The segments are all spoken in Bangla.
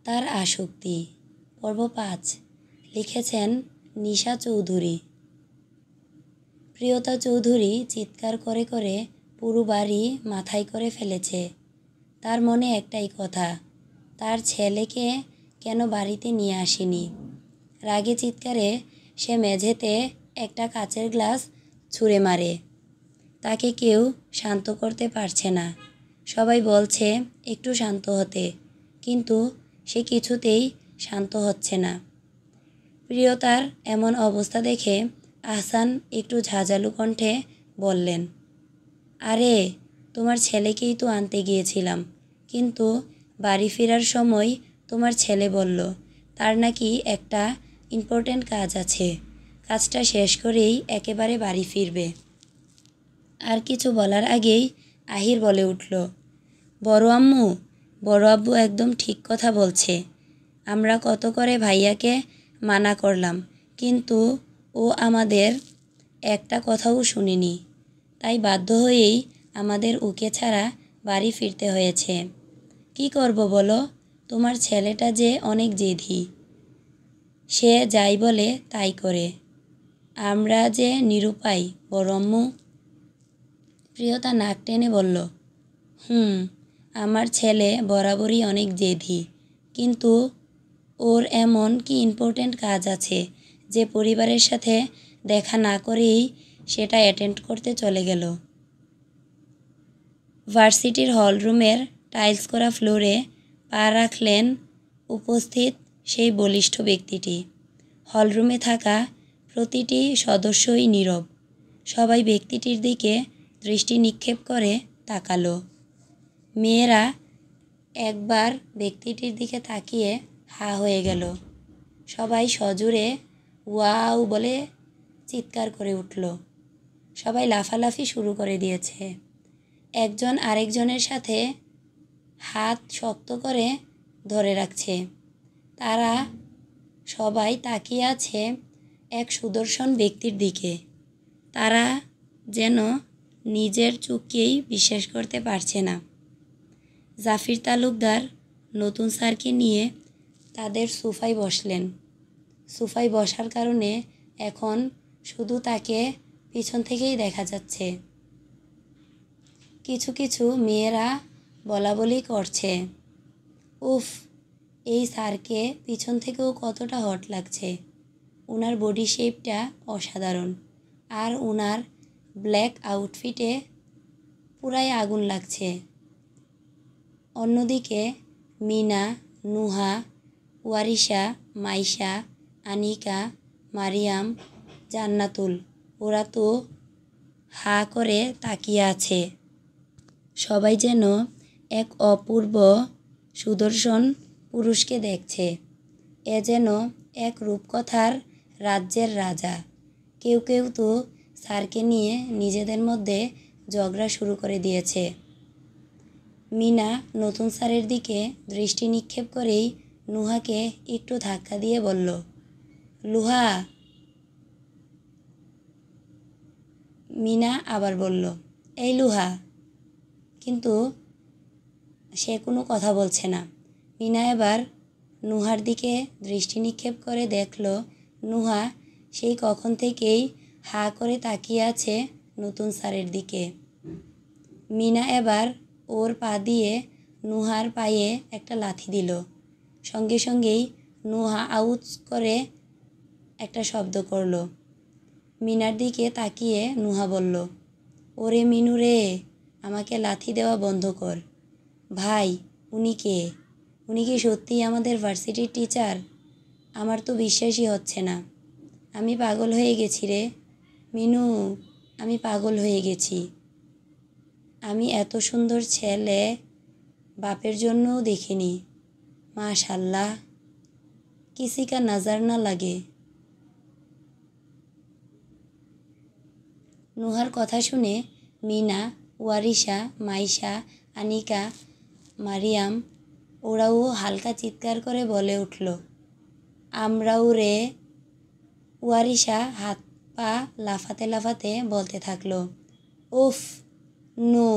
তার আসক্তি পর্ব ৫ লিখেছেন নিশা চৌধুরী। প্রিয়তা চৌধুরী চিৎকার করে করে পুরো বাড়ি মাথায় করে ফেলেছে। তার মনে একটাই কথা, তার ছেলেকে কেন বাড়িতে নিয়ে আসেনি। রাগে চিৎকারে সে মেঝেতে একটা কাচের গ্লাস ছুঁড়ে মারে। তাকে কেউ শান্ত করতে পারছে না। সবাই বলছে একটু শান্ত হতে, কিন্তু সে কিছুতেই শান্ত হচ্ছে না। প্রিয়তার এমন অবস্থা দেখে আহসান একটু ঝাঁঝালো কণ্ঠে বললেন, আরে তোমার ছেলেকেই তো আনতে গিয়েছিলাম, কিন্তু বাড়ি ফেরার সময় তোমার ছেলে বলল তার নাকি একটা ইম্পর্ট্যান্ট কাজ আছে, কাজটা শেষ করেই একেবারে বাড়ি ফিরবে। আর কিছু বলার আগেই আহির বলে উঠল, বড় আম্মু, বড় আব্বু একদম ঠিক কথা বলছে। আমরা কত করে ভাইয়াকে মানা করলাম, কিন্তু ও আমাদের একটা কথাও শুনেনি, তাই বাধ্য হয়েই আমাদের ওকে ছাড়া বাড়ি ফিরতে হয়েছে। কি করব বলো, তোমার ছেলেটা যে অনেক জেদি, সে যাই বলে তাই করে। আমরা যে নিরুপায় বড় আম্মু। প্রিয়তা নাক টেনে বলল, আমার ছেলে বরাবরই অনেক জেদি, কিন্তু ওর এমন কি ইম্পর্ট্যান্ট কাজ আছে যে পরিবারের সাথে দেখা না করেই সেটা অ্যাটেন্ড করতে চলে গেল। ভার্সিটির হলরুমের টাইলস করা ফ্লোরে পা রাখলেন উপস্থিত সেই বলিষ্ঠ ব্যক্তিটি। হলরুমে থাকা প্রতিটি সদস্যই নীরব। সবাই ব্যক্তিটির দিকে দৃষ্টি নিক্ষেপ করে তাকালো। মেয়েরা একবার ব্যক্তিটির দিকে তাকিয়ে হা হয়ে গেল। সবাই সজোরে ওয়াও বলে চিৎকার করে উঠল। সবাই লাফালাফি শুরু করে দিয়েছে। একজন আরেকজনের সাথে হাত শক্ত করে ধরে রাখছে। তারা সবাই তাকিয়ে আছে এক সুদর্শন ব্যক্তির দিকে। তারা যেন নিজের চোখকেই বিশ্বাস করতে পারছে না। জাফির তালুকদার নতুন স্যারকে নিয়ে তাদের সোফায় বসলেন। সোফায় বসার কারণে এখন শুধু তাকে পিছন থেকেই দেখা যাচ্ছে। কিছু কিছু মেয়েরা বলাবলি করছে, উফ, এই স্যারকে পিছন থেকেও কতটা হট লাগছে। ওনার বডি শেপটা অসাধারণ, আর ওনার ব্ল্যাক আউটফিটে পুরাই আগুন লাগছে। অন্যদিকে মিনা, নুহা, ওয়ারিশা, মাইশা, আনিকা, মারিয়াম, জান্নাতুল, ওরা তো হা করে তাকিয়ে আছে। সবাই যেন এক অপূর্ব সুদর্শন পুরুষকে দেখছে। এ যেন এক রূপকথার রাজ্যের রাজা। কেউ কেউ তো স্যারকে নিয়ে নিজেদের মধ্যে ঝগড়া শুরু করে দিয়েছে। মিনা নতুন স্যারের দিকে দৃষ্টি নিক্ষেপ করেই নুহাকে একটু ধাক্কা দিয়ে বলল, লুহা। মিনা আবার বলল, এই লুহা, কিন্তু সে কোনো কথা বলছে না। মিনা এবার নুহার দিকে দৃষ্টি নিক্ষেপ করে দেখল নুহা সেই কখন থেকেই হা করে তাকিয়ে আছে নতুন স্যারের দিকে। মিনা এবার ওর পা দিয়ে নুহার পায়ে একটা লাথি দিল। সঙ্গে সঙ্গেই নুহা আউচ করে একটা শব্দ করল। মিনার দিকে তাকিয়ে নুহা বলল, ওরে মিনু রে, আমাকে লাথি দেওয়া বন্ধ কর। ভাই, উনি কে? উনি কি সত্যিই আমাদের ভার্সিটির টিচার? আমার তো বিশ্বাসই হচ্ছে না। আমি পাগল হয়ে গেছি রে মিনু, আমি পাগল হয়ে গেছি। আমি এত সুন্দর ছেলে বাপের জন্যও দেখিনি। মাশাল্লাহ, কিসি কা নজর না লাগে। নুহার কথা শুনে মিনা, ওয়ারিশা, মাইশা, আনিকা, মারিয়াম ওরাও হালকা চিৎকার করে বলে উঠল, আমরাও রে। ওয়ারিশা হাত পা লাফাতে লাফাতে বলতে থাকলো, উফ, নো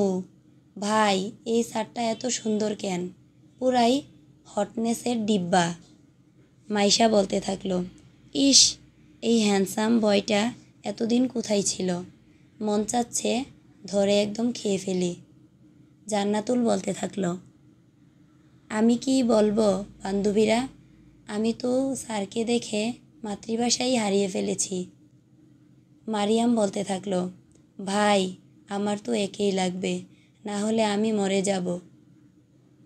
ভাই, এই স্যারটা এত সুন্দর কেন? পুরাই হটনেসের ডিব্বা। মাইশা বলতে থাকলো, ইস, এই হ্যান্ডসাম বয়টা এতদিন কোথায় ছিল? মন চাচ্ছে ধরে একদম খেয়ে ফেলি। জান্নাতুল বলতে থাকলো, আমি কি বলবো বান্ধবীরা, আমি তো স্যারকে দেখে মাতৃভাষাই হারিয়ে ফেলেছি। মারিয়াম বলতে থাকলো, ভাই, আমার তো একেই লাগবে, না হলে আমি মরে যাব।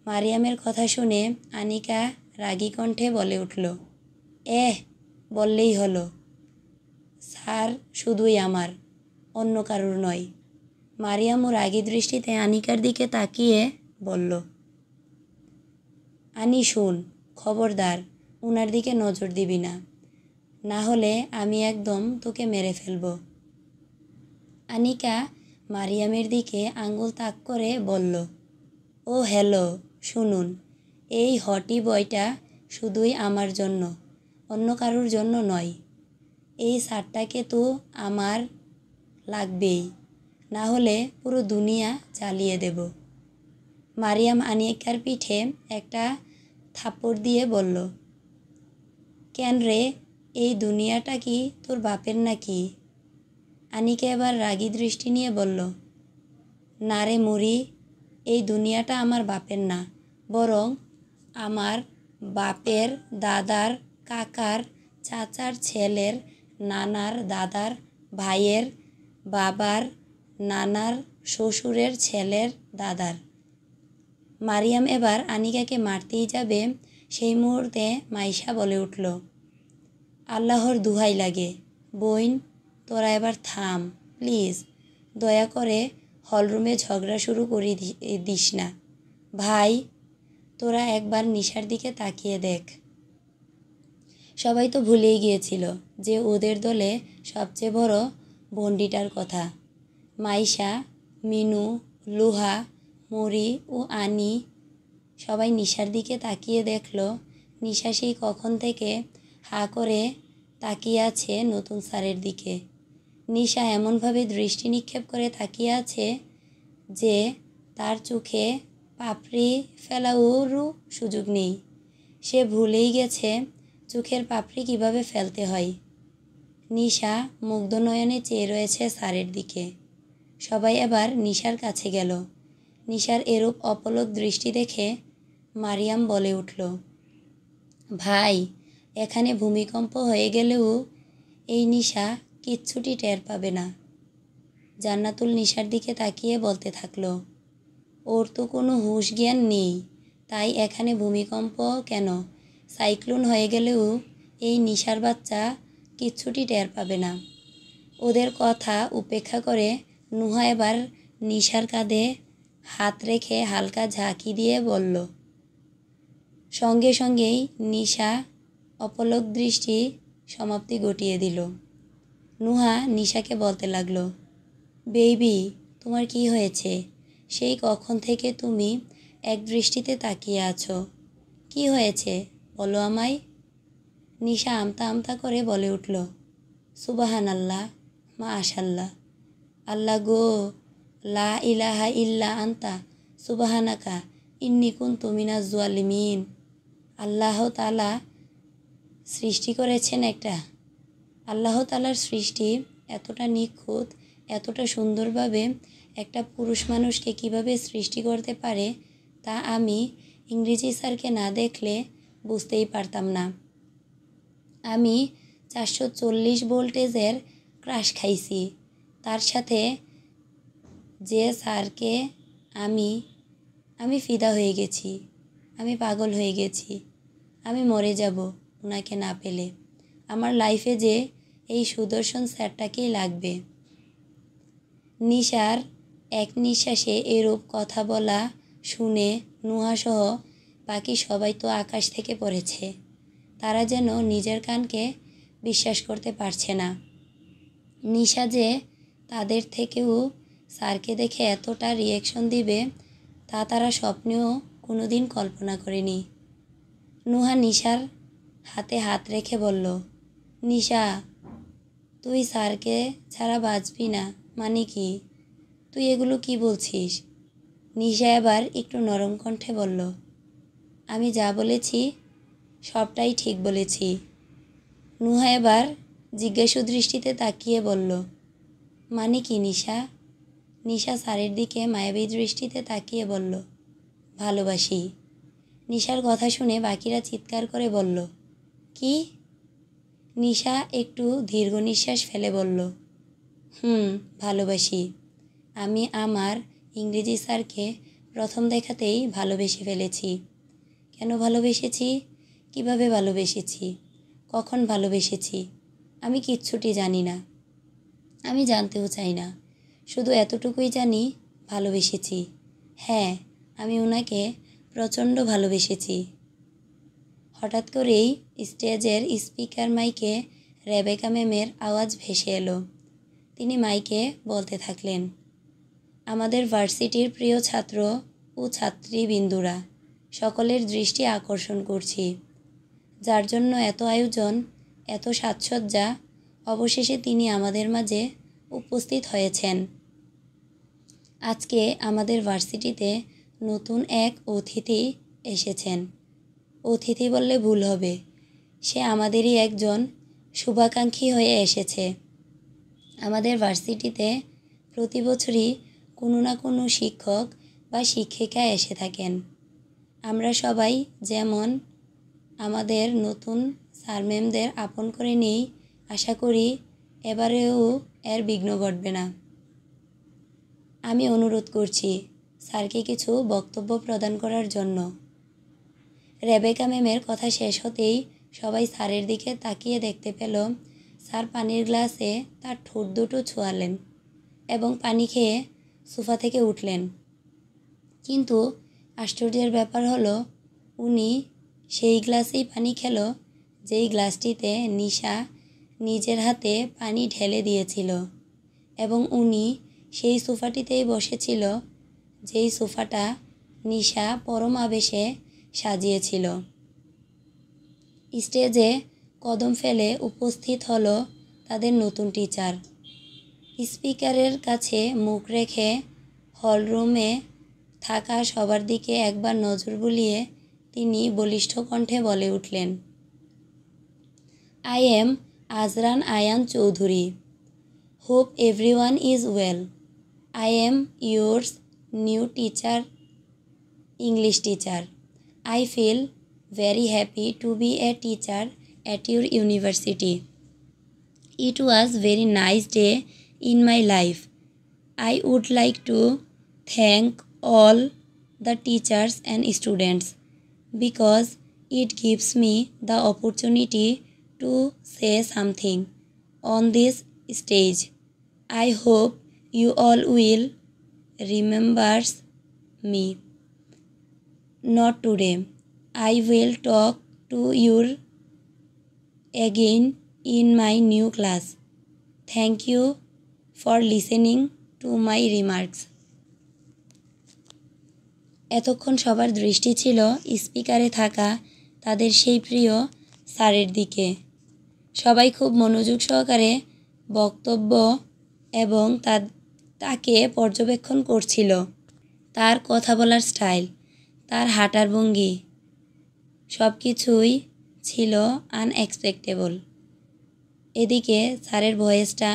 মারিয়ামের কথা শুনে আনিকা রাগী কণ্ঠে বলে উঠল, বললেই হলো, স্যার শুধুই আমার, অন্য কারুর নয়। মারিয়ামও রাগী দৃষ্টিতে আনিকার দিকে তাকিয়ে বলল, আনি শুন, খবরদার উনার দিকে নজর দিবি না, না হলে আমি একদম তোকে মেরে ফেলব। আনিকা মারিয়ামের দিকে আঙ্গুল তাক করে বলল, ও হ্যালো, শুনুন, এই হটি বয়টা শুধুই আমার জন্য, অন্য কারুর জন্য নয়। এই সারটাকে তো আমার লাগবেই, না হলে পুরো দুনিয়া জ্বালিয়ে দেব। মারিয়াম আনিকার পিঠে একটা থাপ্পড় দিয়ে বলল, কেন রে, এই দুনিয়াটা কি তোর বাপের নাকি? আনিকা এবার রাগী দৃষ্টি নিয়ে বলল, না রে মুড়ি, এই দুনিয়াটা আমার বাপের না, বরং আমার বাপের দাদার, কাকার, চাচার ছেলের, নানার দাদার, ভাইয়ের, বাবার, নানার শ্বশুরের ছেলের দাদার। মারিয়াম এবার আনিকাকে মারতেই যাবে, সেই মুহূর্তে মাইশা বলে উঠল, আল্লাহর দুহাই লাগে, বইন, তোরা এবার থাম প্লিজ, দয়া করে হলরুমে ঝগড়া শুরু করে দিস না। ভাই, তোরা একবার নিশার দিকে তাকিয়ে দেখ। সবাই তো ভুলেই গিয়েছিল যে ওদের দলে সবচেয়ে বড় বন্ডিটার কথা। মাইশা, মিনু, লুহা, মরি ও আনি সবাই নিশার দিকে তাকিয়ে দেখল, নিশা সেই কখন থেকে হা করে তাকিয়ে আছে নতুন স্যারের দিকে। নিশা এমনভাবে দৃষ্টি নিক্ষেপ করে তাকিয়ে আছে যে তার চোখে পাপড়ি ফেলারও সুযোগ নেই। সে ভুলেই গেছে চোখের পাপড়ি কিভাবে ফেলতে হয়। নিশা মুগ্ধ নয়নে চেয়ে রয়েছে স্যারের দিকে। সবাই এবার নিশার কাছে গেল। নিশার এরূপ অপলক দৃষ্টি দেখে মারিয়াম বলে উঠল, ভাই, এখানে ভূমিকম্প হয়ে গেলেও এই নিশা কিচ্ছুটি টের পাবে না। জান্নাতুল নিশার দিকে তাকিয়ে বলতে থাকলো, ওর তো কোনো হুঁশ জ্ঞান নেই, তাই এখানে ভূমিকম্প কেন, সাইক্লোন হয়ে গেলেও এই নিশার বাচ্চা কিচ্ছুটি টের পাবে না। ওদের কথা উপেক্ষা করে নুহা এবার নিশার কাঁধে হাত রেখে হালকা ঝাঁকি দিয়ে বলল। সঙ্গে সঙ্গেই নিশা অপলক দৃষ্টি সমাপ্তি ঘটিয়ে দিল। নুহা নিশাকে বলতে লাগলো, বেবি, তোমার কি হয়েছে? সেই কখন থেকে তুমি এক দৃষ্টিতে তাকিয়ে আছো, কি হয়েছে বলো আমায়? নিশা আমতা আমতা করে বলে উঠল, সুবাহান আল্লাহ, মাশাল্লাহ, আল্লাহ গো, লা ইলাহা ইল্লা আন্তা সুবাহানাকা ইন্নী কুনতু মিনাজ জালিমিন। আল্লাহ তাআলা সৃষ্টি করেছেন একটা। আল্লাহ তাআলার সৃষ্টি এতটা নিখুঁত, এতটা সুন্দরভাবে একটা পুরুষ মানুষকে কিভাবে সৃষ্টি করতে পারে তা আমি ইংরেজি স্যারকে না দেখলে বুঝতেই পারতাম না। আমি 440 ভোল্টেজের ক্রাশ খাইছি, তার সাথে যে স্যারকে আমি ফিদা হয়ে গেছি, আমি পাগল হয়ে গেছি, আমি মরে যাব ওনাকে না পেলে। আমার লাইফে যে এই সুদর্শন স্যারটাকেই লাগবে। নিশার এক নিঃশ্বাসে এরূপ কথা বলা শুনে নুহাসহ বাকি সবাই তো আকাশ থেকে পড়েছে। তারা যেন নিজের কানকে বিশ্বাস করতে পারছে না। নিশা যে তাদের থেকেও স্যারকে দেখে এতটা রিয়াকশন দিবে তা তারা স্বপ্নেও কোনো দিন কল্পনা করেনি। নুহা নিশার হাতে হাত রেখে বলল, নিশা, তুই স্যারকে ছাড়া বাঁচবি না মানে কি? তুই এগুলো কি বলছিস? নিশা এবার একটু নরম কণ্ঠে বলল, আমি যা বলেছি সবটাই ঠিক বলেছি। নুহা এবার জিজ্ঞাসু দৃষ্টিতে তাকিয়ে বলল, মানে কি নিশা? নিশা স্যারের দিকে মায়াবী দৃষ্টিতে তাকিয়ে বলল, ভালোবাসি। নিশার কথা শুনে বাকিরা চিৎকার করে বলল, কি? নিশা একটু দীর্ঘ নিঃশ্বাস ফেলে বলল, ভালোবাসি। আমি আমার ইংরেজি স্যারকে প্রথম দেখাতেই ভালোবেসে ফেলেছি। কেন ভালোবেসেছি, কিভাবে ভালোবেসেছি, কখন ভালোবেসেছি আমি কিচ্ছুটি জানি না। আমি জানতেও চাই না। শুধু এতটুকুই জানি, ভালোবেসেছি। হ্যাঁ, আমি ওনাকে প্রচণ্ড ভালোবেসেছি। হঠাৎ করেই স্টেজের স্পিকার মাইকে রেবেকা ম্যামের আওয়াজ ভেসে এলো। তিনি মাইকে বলতে থাকলেন, আমাদের ভার্সিটির প্রিয় ছাত্র ও ছাত্রীবৃন্দুরা, সকলের দৃষ্টি আকর্ষণ করছি। যার জন্য এত আয়োজন, এত সাজসজ্জা, অবশেষে তিনি আমাদের মাঝে উপস্থিত হয়েছেন। আজকে আমাদের ভার্সিটিতে নতুন এক অতিথি এসেছেন। অতিথি বললে ভুল হবে, সে আমাদেরই একজন শুভাকাঙ্ক্ষী হয়ে এসেছে। আমাদের ভার্সিটিতে প্রতি বছরই কোনো না কোনো শিক্ষক বা শিক্ষিকা এসে থাকেন। আমরা সবাই যেমন আমাদের নতুন স্যার ম্যামদের আপন করে নিই, আশা করি এবারেও এর বিঘ্ন ঘটবে না। আমি অনুরোধ করছি স্যারকে কিছু বক্তব্য প্রদান করার জন্য। রেবেকা ম্যামের কথা শেষ হতেই সবাই স্যারের দিকে তাকিয়ে দেখতে পেল স্যার পানির গ্লাসে তার ঠোঁট দুটো ছোঁয়ালেন এবং পানি খেয়ে সোফা থেকে উঠলেন। কিন্তু আশ্চর্যের ব্যাপার হলো, উনি সেই গ্লাসেই পানি খেল যেই গ্লাসটিতে নিশা নিজের হাতে পানি ঢেলে দিয়েছিল, এবং উনি সেই সোফাটিতেই বসেছিল যেই সোফাটা নিশা পরম আবেশে সাজিয়েছিল। স্টেজে কদম ফেলে উপস্থিত হলো তাদের নতুন টিচার। স্পিকারের কাছে মুখ রেখে হলরুমে থাকা সবার দিকে একবার নজর বুলিয়ে তিনি বলিষ্ঠ কণ্ঠে বলে উঠলেন, I am Azran Ayan Chowdhury. Hope everyone is well. I am yours new teacher, English teacher. I feel very happy to be a teacher at your university. It was very nice day in my life. I would like to thank all the teachers and students because it gives me the opportunity to say something on this stage. I hope you all will remember me. Not today. I will talk to you again in my new class. Thank you for listening to my remarks. এতক্ষণ সবার দৃষ্টি ছিল স্পিকারে থাকা তাদের সেই প্রিয় স্যারের দিকে। সবাই খুব মনোযোগ সহকারে বক্তব্য এবং তাকে পর্যবেক্ষণ করছিল। তার কথা বলার স্টাইল, তার হাঁটার ভঙ্গি, সব কিছুই ছিল আনএক্সপেক্টেবল। এদিকে স্যারের ভয়েসটা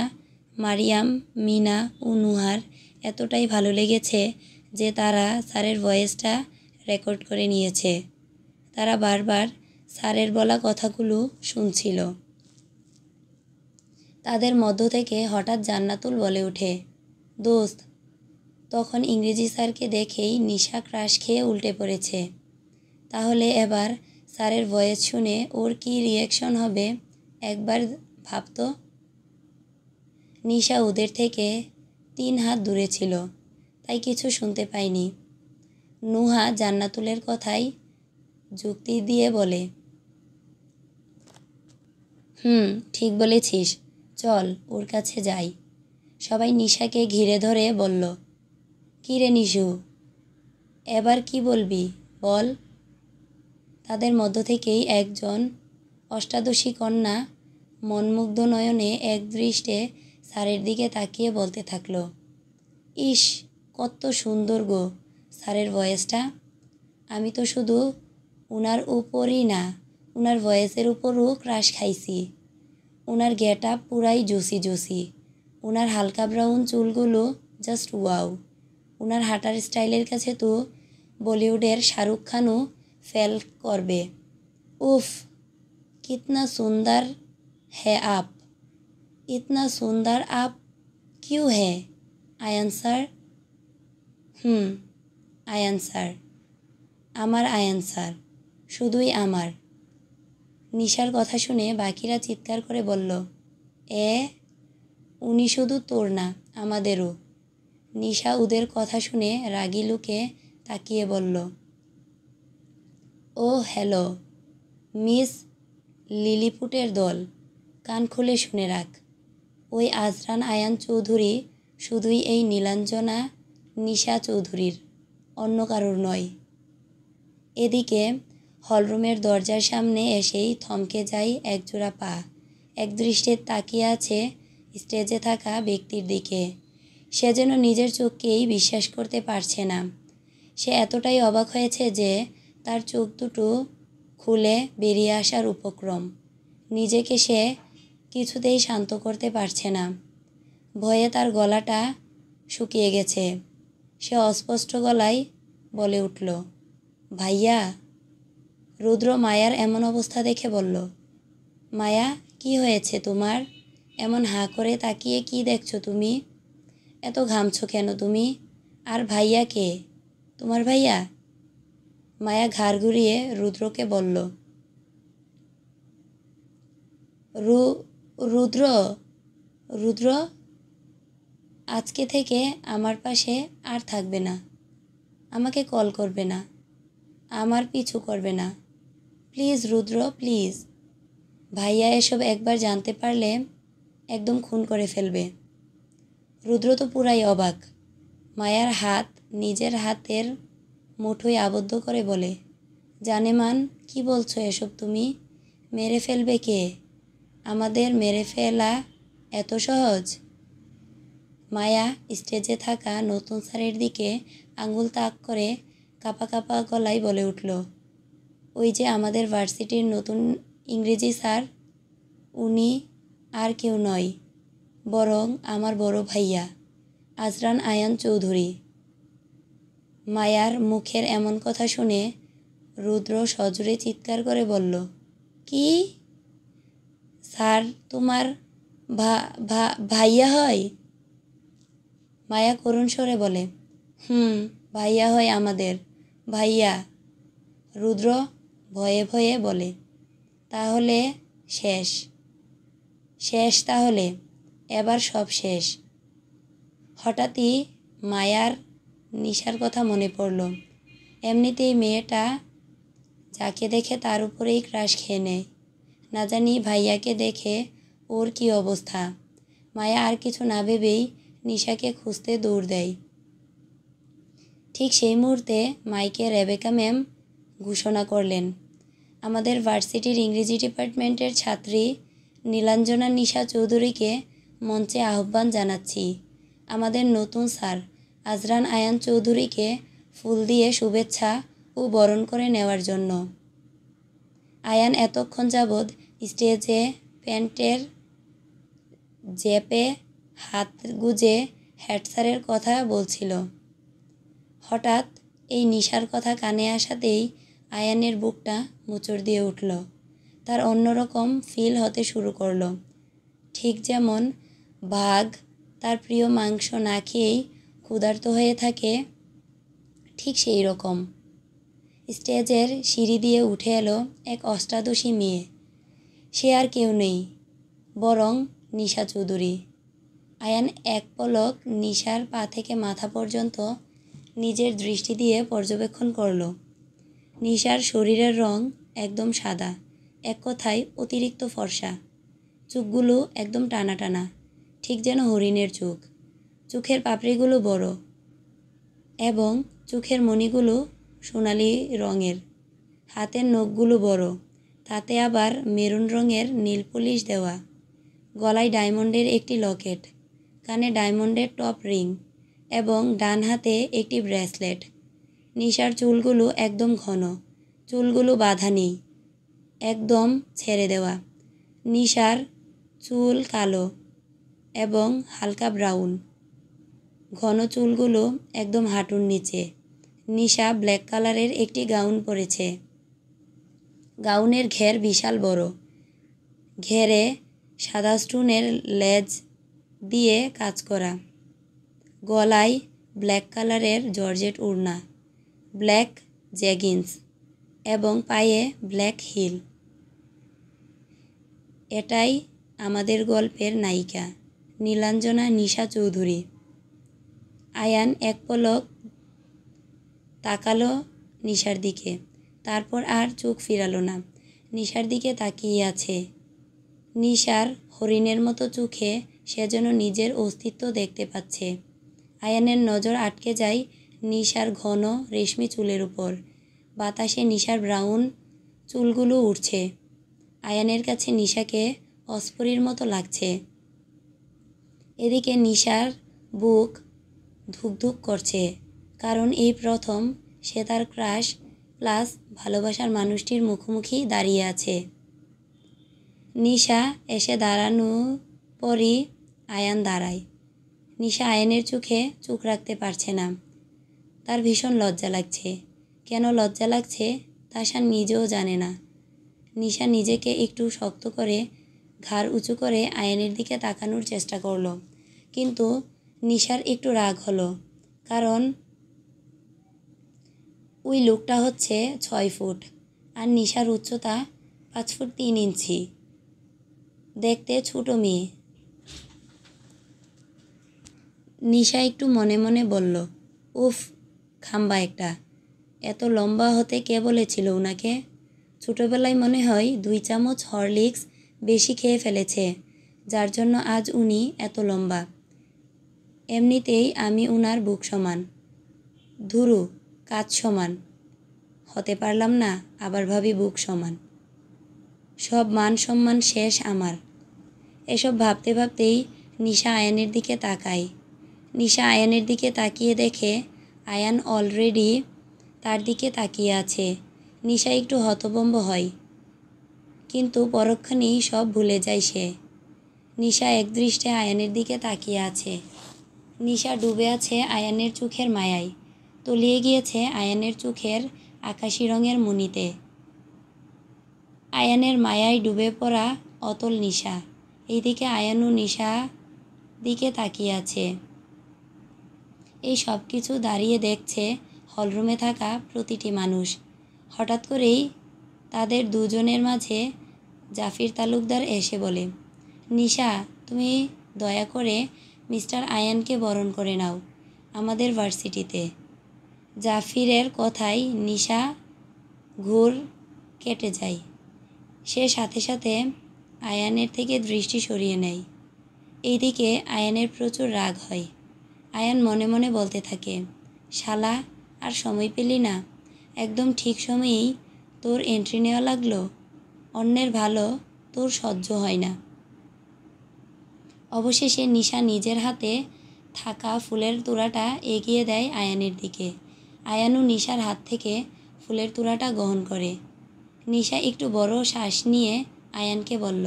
মারিয়াম, মিনা ও নুহার এতটাই ভালো লেগেছে যে তারা স্যারের ভয়েসটা রেকর্ড করে নিয়েছে। তারা বারবার স্যারের বলা কথাগুলো শুনছিল। তাদের মধ্য থেকে হঠাৎ জান্নাতুল বলে ওঠে, দোস্ত। তখন ইংরেজি স্যারকে দেখেই নিশা ক্রাশ খেয়ে উল্টে পড়েছে। তাহলে এবার স্যারের ভয়েস শুনে ওর কী রিয়াকশন হবে একবার ভাবতো। নিশা ওদের থেকে 3 হাত দূরে ছিল, তাই কিছু শুনতে পায়নি। নুহা জান্নাতুলের কথাই যুক্তি দিয়ে বলে, ঠিক বলেছিস, চল ওর কাছে যাই। সবাই নিশাকে ঘিরে ধরে বলল, কী রে নিশু, এবার কি বলবি বল। তাদের মধ্য থেকেই একজন অষ্টাদশী কন্যা মনমুগ্ধ নয়নে এক দৃষ্টে স্যারের দিকে তাকিয়ে বলতে থাকলো, ইস, কত সুন্দর গো স্যারের ভয়েসটা। আমি তো শুধু ওনার উপরই না, ওনার ভয়েসের উপরও ক্রাশ খাইছি। ওনার গেট আপ পুরাই জুসি জুসি। ওনার হালকা ব্রাউন চুলগুলো জাস্ট ওয়াও। ওনার হাঁটার স্টাইলের কাছে তো বলিউডের শাহরুখ খানও ফেল করবে। উফ, कितना सुंदर है आप, इतना सुंदर आप क्यों है? আয়ান স্যার। আয়ান স্যার, আমার আয়ান স্যার, শুধুই আমার। নিশার কথা শুনে বাকিরা চিৎকার করে বলল, এ উনি শুধু তোর না, আমাদেরও। নিশা ওদের কথা শুনে রাগী লুকে তাকিয়ে বলল, ও হ্যালো মিস লিলিপুটের দল, কান খুলে শুনে রাখ। ওই আজরান আয়ান চৌধুরী শুধুই এই নীলাঞ্জনা নিশা চৌধুরীর, অন্য কারোর নয়। এদিকে হলরুমের দরজার সামনে এসেই থমকে যায় একজোড়া পা। একদৃষ্টে তাকিয়ে আছে স্টেজে থাকা ব্যক্তির দিকে। সে যেন নিজের চোখকেই বিশ্বাস করতে পারছে না। সে এতটাই অবাক হয়েছে যে তার চোখ দুটো খুলে বেরিয়ে আসার উপক্রম। নিজেকে সে কিছুতেই শান্ত করতে পারছে না। ভয়ে তার গলাটা শুকিয়ে গেছে। সে অস্পষ্ট গলায় বলে উঠল, ভাইয়া। রুদ্র মায়ার এমন অবস্থা দেখে বলল, মায়া, কি হয়েছে তোমার? এমন হাঁ করে তাকিয়ে কি দেখছো তুমি? এত ঘামছো কেন তুমি? আর ভাইয়া কে? তোমার ভাইয়া? মায়া ঘাড় ঘুরিয়ে রুদ্রকে বলল, রুদ্র, রুদ্র আজকে থেকে আমার পাশে আর থাকবে না। আমাকে কল করবে না, আমার পিছু করবে না। Please Rudra, please. ভাইয়া এসব একবার জানতে পারলে একদম খুন করে ফেলবে। রুদ্র তো পুরাই অবাক। মায়ার হাত নিজের হাতের মুঠোয় আবদ্ধ করে বলে, জানেমান, কি বলছো এসব তুমি? মেরে ফেলবে কে? আমাদের মেরে ফেলা এত সহজ? মায়া স্টেজে থাকা নতুন স্যারের দিকে আঙুল তাক করে কাঁপা কাঁপা গলায় বলে উঠল, ওই যে আমাদের ভার্সিটির নতুন ইংরেজি স্যার, উনি আর কেউ নয়, বরং আমার বড় ভাইয়া আজরান আয়ান চৌধুরী। মায়ার মুখের এমন কথা শুনে রুদ্র সজোরে চিৎকার করে বলল, কি? স্যার তোমার ভাইয়া হয়? মায়া করুণ স্বরে বলে, ভাইয়া হয় আমাদের, ভাইয়া। রুদ্র ভয়ে ভয়ে বলে, তাহলে শেষ, শেষ তাহলে, এবার সব শেষ। হঠাৎই মায়ার নিশার কথা মনে পড়ল। এমনিতেই মেয়েটা যাকে দেখে তার উপরেই ক্রাশ খেয়ে নেয়। না জানি ভাইয়াকে দেখে ওর কি অবস্থা। মায়া আর কিছু না ভেবেই নিশাকে খুঁজতে দৌড় দেয়। ঠিক সেই মুহূর্তে মাইকে রেবেকা ম্যাম ঘোষণা করলেন, আমাদের ভার্সিটির ইংরেজি ডিপার্টমেন্টের ছাত্রী নীলাঞ্জনা নিশা চৌধুরীকে মঞ্চে আহ্বান জানাচ্ছি। আমাদের নতুন স্যার আজরান আয়ান চৌধুরীকে ফুল দিয়ে শুভেচ্ছা ও বরণ করে নেওয়ার জন্য। আয়ান এতক্ষণ যাবৎ স্টেজে প্যান্টের জেপে হাত গুজে হেড স্যারের কথা বলছিল। হঠাৎ এই নিশার কথা কানে আসাতেই আয়ানের বুকটা মোচড় দিয়ে উঠল। তার অন্যরকম ফিল হতে শুরু করলো। ঠিক যেমন বাঘ তার প্রিয় মাংস না খেয়েই ক্ষুধার্ত হয়ে থাকে, ঠিক সেই রকম। স্টেজের সিঁড়ি দিয়ে উঠে এলো এক অষ্টাদশী মেয়ে। সে আর কেউ নেই, বরং নিশা চৌধুরী। আয়ান এক পলক নিশার পা থেকে মাথা পর্যন্ত নিজের দৃষ্টি দিয়ে পর্যবেক্ষণ করল। নিশার শরীরের রং একদম সাদা, এক কথায় অতিরিক্ত ফর্সা। চোখগুলো একদম টানা টানা, ঠিক যেন হরিণের চোখ। চোখের পাপড়িগুলো বড় এবং চোখের মণিগুলো সোনালি রঙের। হাতের নখগুলো বড়, তাতে আবার মেরুন রঙের নীল পলিশ দেওয়া। গলায় ডায়মন্ডের একটি লকেট, কানে ডায়মন্ডের টপ রিং এবং ডান হাতে একটি ব্রেসলেট। নিশার চুলগুলো একদম ঘন, চুলগুলো বাঁধা নেই, একদম ছেড়ে দেওয়া। নিশার চুল কালো এবং হালকা ব্রাউন, ঘন চুলগুলো একদম হাঁটুর নিচে। নিশা ব্ল্যাক কালারের একটি গাউন পরেছে। গাউনের ঘের বিশাল বড়, ঘেরে সাদা স্টোনের লেজ দিয়ে কাজ করা। গলায় ব্ল্যাক কালারের জর্জেট ওড়না, ব্ল্যাক জ্যাগিন্স এবং পায়ে ব্ল্যাক হিল। এটাই আমাদের গল্পের নায়িকা, নীলাঞ্জনা নিশা চৌধুরী। আয়ান এক পলক তাকালো নিশার দিকে, তারপর আর চোখ ফিরালো না। নিশার দিকে তাকিয়ে আছে। নিশার হরিণের মতো চোখে সে যেন নিজের অস্তিত্ব দেখতে পাচ্ছে। আয়ানের নজর আটকে যায় নিশার ঘন রেশমি চুলের উপর। বাতাসে নিশার ব্রাউন চুলগুলো উড়ছে। আয়ানের কাছে নিশাকে অস্ফরীর মতো লাগছে। এদিকে নিশার বুক ধুকধুক করছে, কারণ এই প্রথম সে তার ক্রাশ প্লাস ভালোবাসার মানুষটির মুখোমুখি দাঁড়িয়ে আছে। নিশা এসে দাঁড়ানো পরই আয়ান দাঁড়ায়। নিশা আয়ানের চোখে চোখ রাখতে পারছে না। তার ভীষণ লজ্জা লাগছে। কেন লজ্জা লাগছে তা সে নিজেও জানে না। নিশা নিজেকে একটু শক্ত করে ঘাড় উঁচু করে আয়ানের দিকে তাকানোর চেষ্টা করলো, কিন্তু নিশার একটু রাগ হলো, কারণ ওই লোকটা হচ্ছে 6 ফুট আর নিশার উচ্চতা 5 ফুট 3 ইঞ্চি। দেখতে ছোট মেয়ে। নিশা একটু মনে মনে বলল, উফ, খাম্বা একটা। এত লম্বা হতে কে বলেছিল ওনাকে? ছোটোবেলায় মনে হয় 2 চামচ হরলিক্স বেশি খেয়ে ফেলেছে, যার জন্য আজ উনি এত লম্বা। এমনিতেই আমি উনার বুক সমান, ধুরু কাজ সমান হতে পারলাম না, আবার ভাবি বুক সমান। সব মান সম্মান শেষ আমার। এসব ভাবতে ভাবতেই নিশা আয়ানের দিকে তাকায়। নিশা আয়ানের দিকে তাকিয়ে দেখে আয়ান অলরেডি তার দিকে তাকিয়ে আছে। নিশা একটু হতভম্ব হয়, কিন্তু পরক্ষণেই সব ভুলে যায় সে। নিশা একদৃষ্টে আয়ানের দিকে তাকিয়ে আছে। নিশা ডুবে আছে আয়ানের চোখের মায়ায়, তলিয়ে গিয়েছে আয়ানের চোখের আকাশি রঙের মণিতে। আয়ানের মায়ায় ডুবে পড়া অতল নিশা। এইদিকে আয়ানও নিশা দিকে তাকিয়ে আছে। এই সব কিছু দাঁড়িয়ে দেখছে হলরুমে থাকা প্রতিটি মানুষ। হঠাৎ করেই তাদের দুজনের মাঝে জাফির তালুকদার এসে বলে, নিশা, তুমি দয়া করে মিস্টার আয়ানকে বরণ করে নাও আমাদের ভার্সিটিতে। জাফিরের কথায় নিশা ঘুর কেটে যায়। সে সাথে সাথে আয়ানের থেকে দৃষ্টি সরিয়ে নেয়। এইদিকে আয়ানের প্রচুর রাগ হয়। আয়ান মনে মনে বলতে থাকে, শালা, আর সময় পেলি না? একদম ঠিক সময়েই তোর এন্ট্রি নেওয়া লাগলো। অন্যের ভালো তোর সহ্য হয় না। অবশেষে নিশা নিজের হাতে থাকা ফুলের তোড়াটা এগিয়ে দেয় আয়ানের দিকে। আয়ানও নিশার হাত থেকে ফুলের তোড়াটা গ্রহণ করে। নিশা একটু বড় শ্বাস নিয়ে আয়ানকে বলল,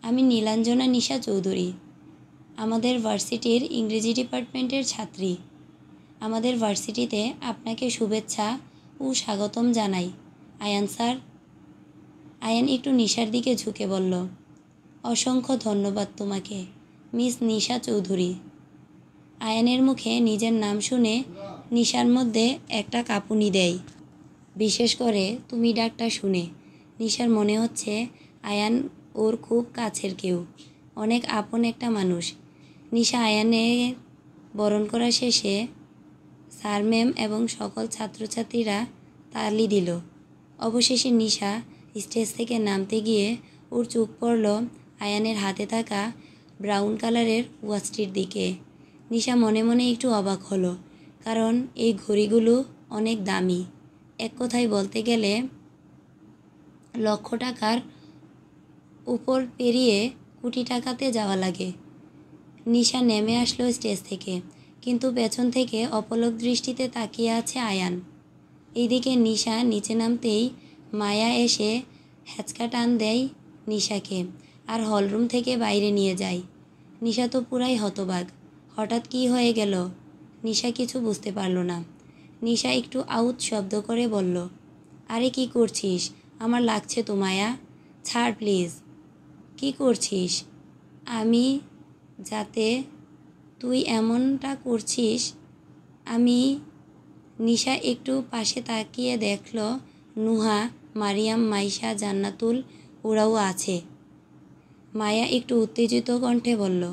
আমি নীলাঞ্জনা নিশা চৌধুরী, আমাদের ভার্সিটির ইংরেজি ডিপার্টমেন্টের ছাত্রী। আমাদের ভার্সিটিতে আপনাকে শুভেচ্ছা ও স্বাগতম জানাই আয়ান স্যার। আয়ান একটু নিশার দিকে ঝুঁকে বলল, অসংখ্য ধন্যবাদ তোমাকে মিস নিশা চৌধুরী। আয়ানের মুখে নিজের নাম শুনে নিশার মধ্যে একটা কাঁপুনি দেয়, বিশেষ করে তুমি ডাকটা শুনে। নিশার মনে হচ্ছে আয়ান ওর খুব কাছের কেউ, অনেক আপন একটা মানুষ। নিশা আয়ানের বরণ করা শেষে স্যার ম্যাম এবং সকল ছাত্রছাত্রীরা তালি দিল। অবশেষে নিশা স্টেজ থেকে নামতে গিয়ে ওর চোখ পড়ল আয়ানের হাতে থাকা ব্রাউন কালারের ওয়াচটির দিকে। নিশা মনে মনে একটু অবাক হলো, কারণ এই ঘড়িগুলো অনেক দামি। এক কথায় বলতে গেলে লক্ষ টাকার উপর পেরিয়ে কোটি টাকাতে যাওয়া লাগে। নিশা নেমে আসলো স্টেজ থেকে, কিন্তু পেছন থেকে অপলক দৃষ্টিতে তাকিয়ে আছে আয়ান। এইদিকে নিশা নিচে নামতেই মায়া এসে হ্যাঁচকা টান দেয় নিশাকে আর হলরুম থেকে বাইরে নিয়ে যায়। নিশা তো পুরাই হতবাক। হঠাৎ কি হয়ে গেল? নিশা কিছু বুঝতে পারল না। নিশা একটু আউট শব্দ করে বলল, আরে কি করছিস? আমার লাগছে তো মায়া, ছাড় প্লিজ। কি করছিস? আমি যাতে তুই এমনটা করছিস আমি। নিশা একটু পাশে তাকিয়ে দেখল নুহা, মারিয়াম, মাইশা, জান্নাতুল ওরাও আছে। মায়া একটু উত্তেজিত কণ্ঠে বলল,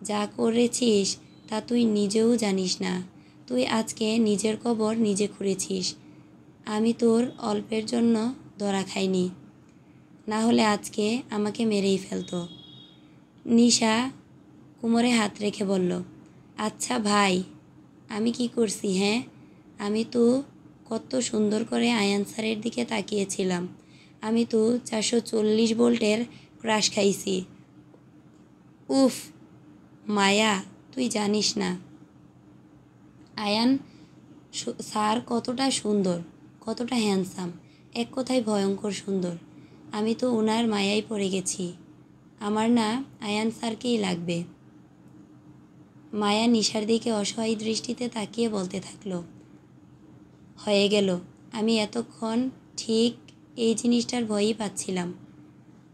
যা করেছিস তা তুই নিজেও জানিস না। তুই আজকে নিজের কবর নিজে খুঁড়েছিস। আমি তোর অল্পের জন্য ধরা খাইনি, না হলে আজকে আমাকে মেরেই ফেলতো। নিশা কোমরে হাত রেখে বলল, আচ্ছা ভাই, আমি কি করছি? হ্যাঁ, আমি তো কত সুন্দর করে আয়ান স্যারের দিকে তাকিয়েছিলাম। আমি তো 440 ভোল্টের ক্রাশ খাইছি। উফ মায়া, তুই জানিস না আয়ান স্যার কতটা সুন্দর, কতটা হ্যান্ডসাম, এক কথায় ভয়ঙ্কর সুন্দর। আমি তো ওনার মায়ায় পড়ে গেছি। আমার না আয়ান স্যারকেই লাগবে। মায়া নিশার দিকে অসহায় দৃষ্টিতে তাকিয়ে বলতে থাকলো, হয়ে গেল। আমি এতক্ষণ ঠিক এই জিনিসটার ভয়ই পাচ্ছিলাম।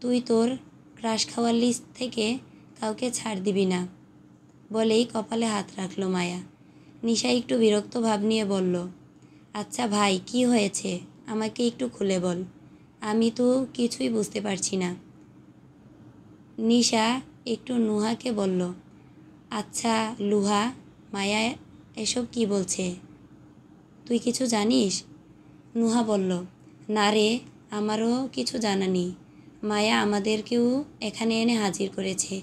তুই তোর ক্রাশ খাওয়ার লিস্ট থেকে কাউকে ছাড় দিবি না। বলেই কপালে হাত রাখলো মায়া। নিশা একটু বিরক্ত ভাব নিয়ে বলল, আচ্ছা ভাই, কি হয়েছে আমাকে একটু খুলে বল। আমি তো কিছুই বুঝতে পারছি না। নিশা একটু নুহাকে বলল, আচ্ছা লুহা, মায়া এসব কি বলছে? তুই কিছু জানিস? নুহা বলল, না রে, আমারও কিছু জানা নেই। মায়া আমাদেরকেও এখানে এনে হাজির করেছে।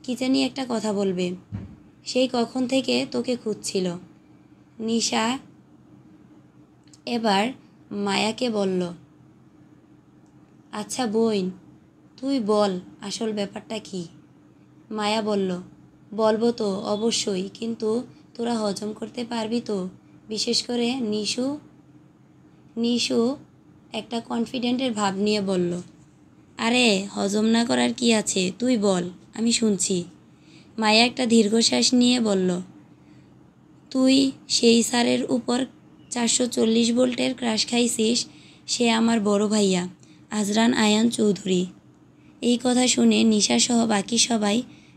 কি জানি একটা কথা বলবে। সেই কখন থেকে তোকে খুঁজছিল। নিশা এবার মায়াকে বলল, আচ্ছা বোন, তুই বল আসল ব্যাপারটা কি? মায়া বলল, বলবো তো অবশ্যই, কিন্তু তোরা হজম করতে পারবি তো? বিশেষ করে নিশু। নিশু একটা কনফিডেন্টের ভাব নিয়ে বলল, আরে হজম না করার কি আছে, তুই বল, আমি শুনছি। মায়া একটা দীর্ঘশ্বাস নিয়ে বলল, তুই সেই স্যারের উপর 440 ভোল্টের ক্রাশ খাইছিস। সে আমার বড় ভাইয়া আজরান আয়ান চৌধুরী। এই কথা শুনে নিশাসহ বাকি সবাই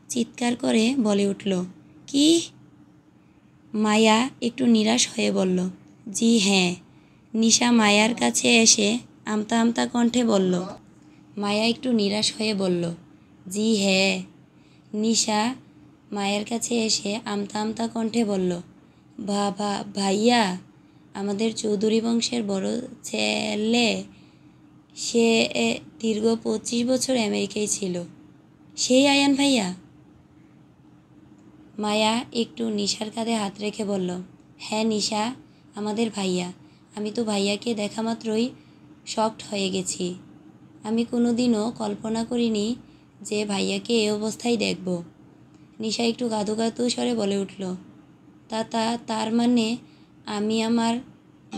চিৎকার করে বলে উঠল, কি? মায়া একটু নিরাশ হয়ে বলল, জি হ্যাঁ। নিশা মায়ার কাছে এসে আমতা আমতা কণ্ঠে বলল, মায়া একটু নিরাশ হয়ে বলল, জি হ্যাঁ। নিশা মায়ের কাছে এসে আমতা আমতা কণ্ঠে বলল, বাবা ভাইয়া, আমাদের চৌধুরী বংশের বড় ছেলে। সে দীর্ঘ 25 বছর আমেরিকায় ছিল। সেই আয়ান ভাইয়া? মায়া একটু নিশার কাঁধে হাত রেখে বলল, হ্যাঁ নিশা, আমাদের ভাইয়া। আমি তো ভাইয়াকে দেখা মাত্রই শকড হয়ে গেছি। আমি কোনো দিনও কল্পনা করিনি যে ভাইয়াকে এই অবস্থায় দেখব। নিশা একটু গাদু গাদু স্বরে বলে উঠল, তার মানে আমি আমার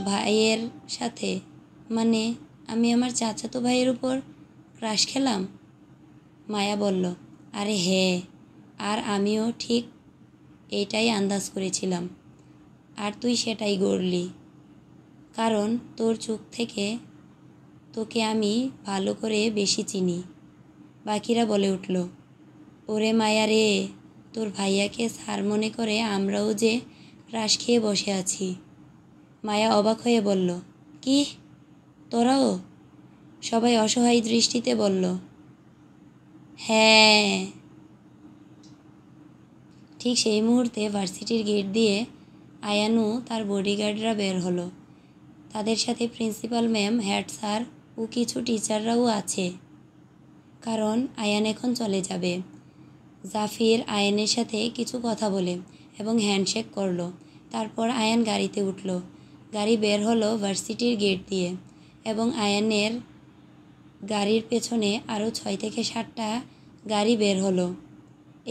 ভাইয়ের সাথে, মানে আমি আমার চাচাতো ভাইয়ের উপর ক্রাশ খেলাম? মায়া বলল, আরে হ্যাঁ, আর আমিও ঠিক এইটাই আন্দাজ করেছিলাম। আর তুই সেটাই গড়লি, কারণ তোর চোখ থেকে তোকে আমি ভালো করে বেশি চিনি। বাকিরা বলে উঠল, ওরে মায়া রে, তোর ভাইয়াকে স্যার মনে করে আমরাও যে ক্রাশ খেয়ে বসে আছি। মায়া অবাক হয়ে বলল, কি তোরাও? সবাই অসহায় দৃষ্টিতে বলল, হ্যাঁ। ঠিক সেই মুহূর্তে ভার্সিটির গেট দিয়ে আয়ানু তার বডিগার্ডরা বের হলো। তাদের সাথে প্রিন্সিপাল ম্যাম, হেড স্যার ও কিছু টিচাররাও আছে, কারণ আয়ান এখন চলে যাবে। জাফির আয়ানের সাথে কিছু কথা বলে এবং হ্যান্ডশেক করলো। তারপর আয়ান গাড়িতে উঠল। গাড়ি বের হলো ভার্সিটির গেট দিয়ে এবং আয়ানের গাড়ির পেছনে আরও 6 থেকে 7টা গাড়ি বের হলো।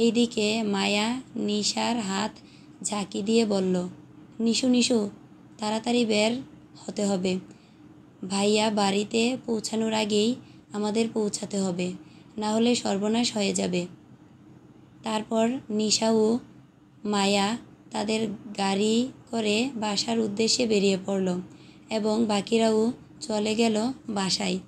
এইদিকে মায়া নিশার হাত ঝাঁকি দিয়ে বলল, নিশু নিশু, তাড়াতাড়ি বের হতে হবে। ভাইয়া বাড়িতে পৌঁছানোর আগেই আমাদের পৌঁছাতে হবে, না হলে সর্বনাশ হয়ে যাবে। তারপর নিশা ও মায়া তাদের গাড়ি করে বাসার উদ্দেশ্যে বেরিয়ে পড়ল এবং বাকিরাও চলে গেল বাসায়।